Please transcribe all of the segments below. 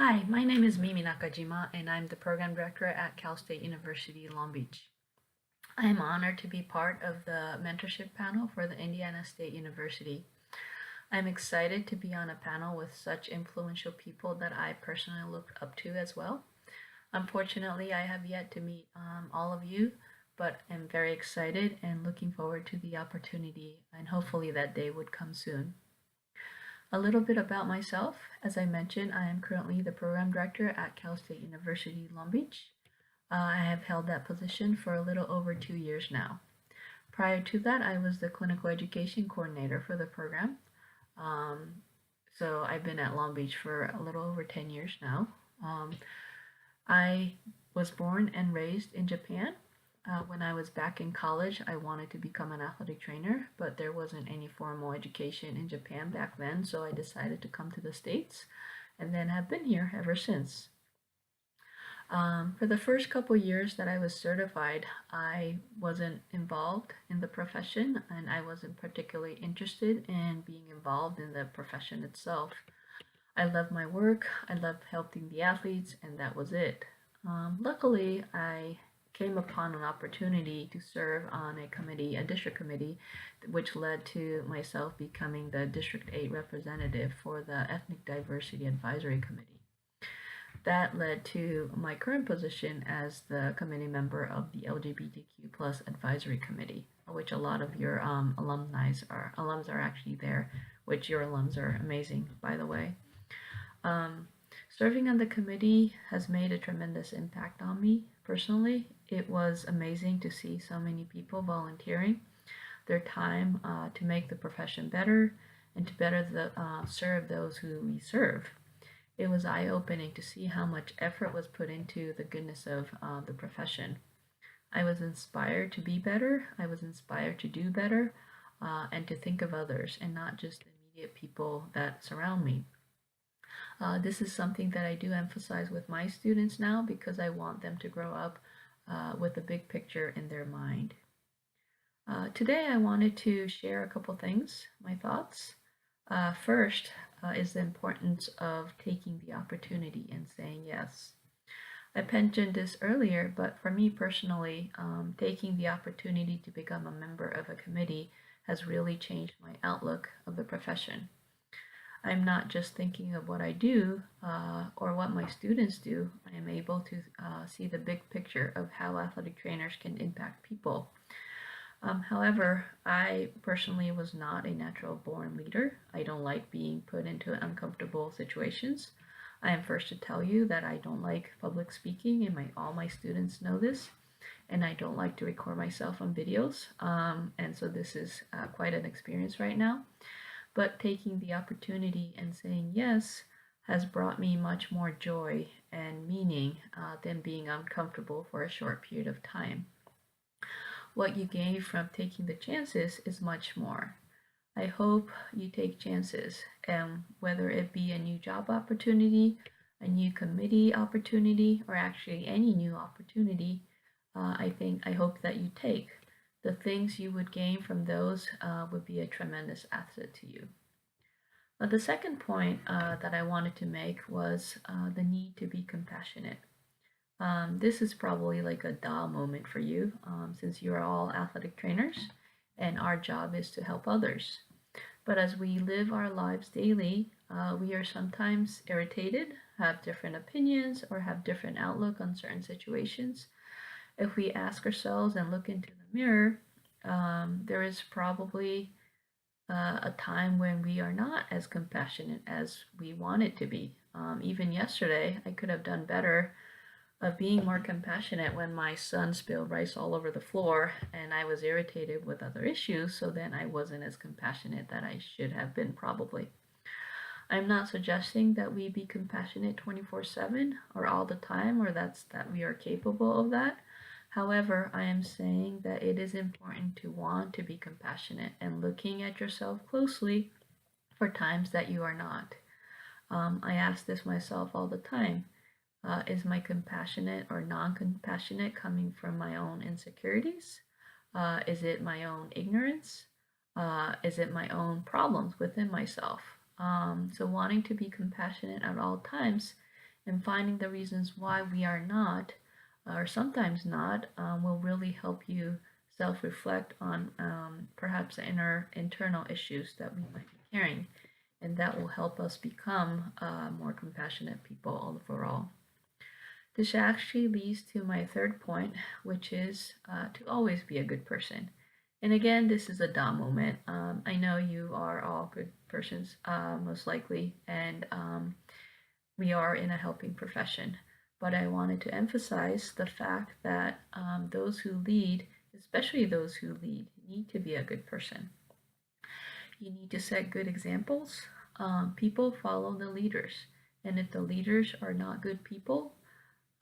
Hi, my name is Mimi Nakajima, and I'm the program director at Cal State University Long Beach. I am honored to be part of the mentorship panel for the Indiana State University. I'm excited to be on a panel with such influential people that I personally look up to as well. Unfortunately, I have yet to meet all of you, but I'm very excited and looking forward to the opportunity, and hopefully that day would come soon. A little bit about myself. As I mentioned, I am currently the program director at Cal State University Long Beach. I have held that position for a little over 2 years now. Prior to that, I was the clinical education coordinator for the program. Um, so I've been at Long Beach for a little over 10 years now. I was born and raised in Japan. When I was back in college, I wanted to become an athletic trainer, but there wasn't any formal education in Japan back then, so I decided to come to the States and then have been here ever since. For the first couple years that I was certified, I wasn't involved in the profession and I wasn't particularly interested in being involved in the profession itself. I loved my work, I loved helping the athletes, and that was it. Luckily, I came upon an opportunity to serve on a committee, a district committee, which led to myself becoming the District 8 representative for the Ethnic Diversity Advisory Committee. That led to my current position as the committee member of the LGBTQ plus advisory committee, which a lot of your alums are actually there, which your alums are amazing, by the way. Um, Serving on the committee has made a tremendous impact on me personally. It was amazing to see so many people volunteering their time to make the profession better and to serve those who we serve. It was eye opening to see how much effort was put into the goodness of the profession. I was inspired to be better, I was inspired to do better, and to think of others and not just the immediate people that surround me. This is something that I do emphasize with my students now because I want them to grow up with a big picture in their mind. Today, I wanted to share a couple things, my thoughts. First is the importance of taking the opportunity and saying yes. I mentioned this earlier, but for me personally, taking the opportunity to become a member of a committee has really changed my outlook of the profession. I'm not just thinking of what I do or what my students do. I am able to see the big picture of how athletic trainers can impact people. However, I personally was not a natural born leader. I don't like being put into uncomfortable situations. I am first to tell you that I don't like public speaking, and all my students know this. And I don't like to record myself on videos. And so this is quite an experience right now. But taking the opportunity and saying yes has brought me much more joy and meaning than being uncomfortable for a short period of time. What you gain from taking the chances is much more. I hope you take chances, and whether it be a new job opportunity, a new committee opportunity, or actually any new opportunity, I hope that you take. The things you would gain from those would be a tremendous asset to you. The second point that I wanted to make was the need to be compassionate. This is probably like a duh moment for you since you're all athletic trainers and our job is to help others. But as we live our lives daily, we are sometimes irritated, have different opinions, or have different outlook on certain situations. If we ask ourselves and look into the mirror, there is probably a time when we are not as compassionate as we want it to be. Even yesterday, I could have done better of being more compassionate when my son spilled rice all over the floor and I was irritated with other issues, so then I wasn't as compassionate that I should have been probably. I'm not suggesting that we be compassionate 24/7 or all the time or that we are capable of that. However, I am saying that it is important to want to be compassionate and looking at yourself closely for times that you are not. I ask this myself all the time. Is my compassionate or non compassionate coming from my own insecurities? Is it my own ignorance? Is it my own problems within myself? So, wanting to be compassionate at all times And finding the reasons why we are not, or sometimes not, will really help you self-reflect on perhaps the internal issues that we might be carrying, and that will help us become more compassionate people overall. This actually leads to my third point, which is to always be a good person. And again, this is a da moment. I know you are all good persons, most likely, and we are in a helping profession. But I wanted to emphasize the fact that those who lead, especially those who lead, need to be a good person. You need to set good examples. People follow the leaders. And if the leaders are not good people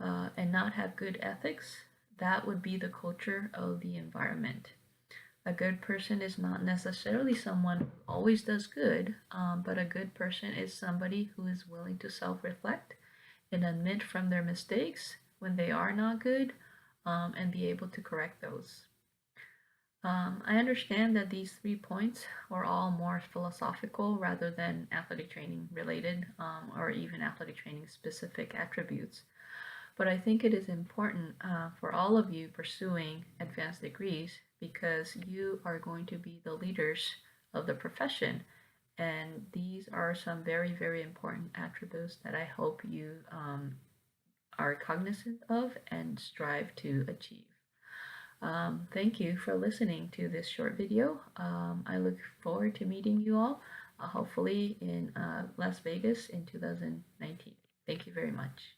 and not have good ethics, that would be the culture of the environment. A good person is not necessarily someone who always does good, but a good person is somebody who is willing to self reflect and admit from their mistakes when they are not good, and be able to correct those. I understand that these 3 points are all more philosophical rather than athletic training related, or even athletic training specific attributes. But I think it is important for all of you pursuing advanced degrees because you are going to be the leaders of the profession. And these are some very, very important attributes that I hope you are cognizant of and strive to achieve. Thank you for listening to this short video. I look forward to meeting you all, hopefully in Las Vegas in 2019. Thank you very much.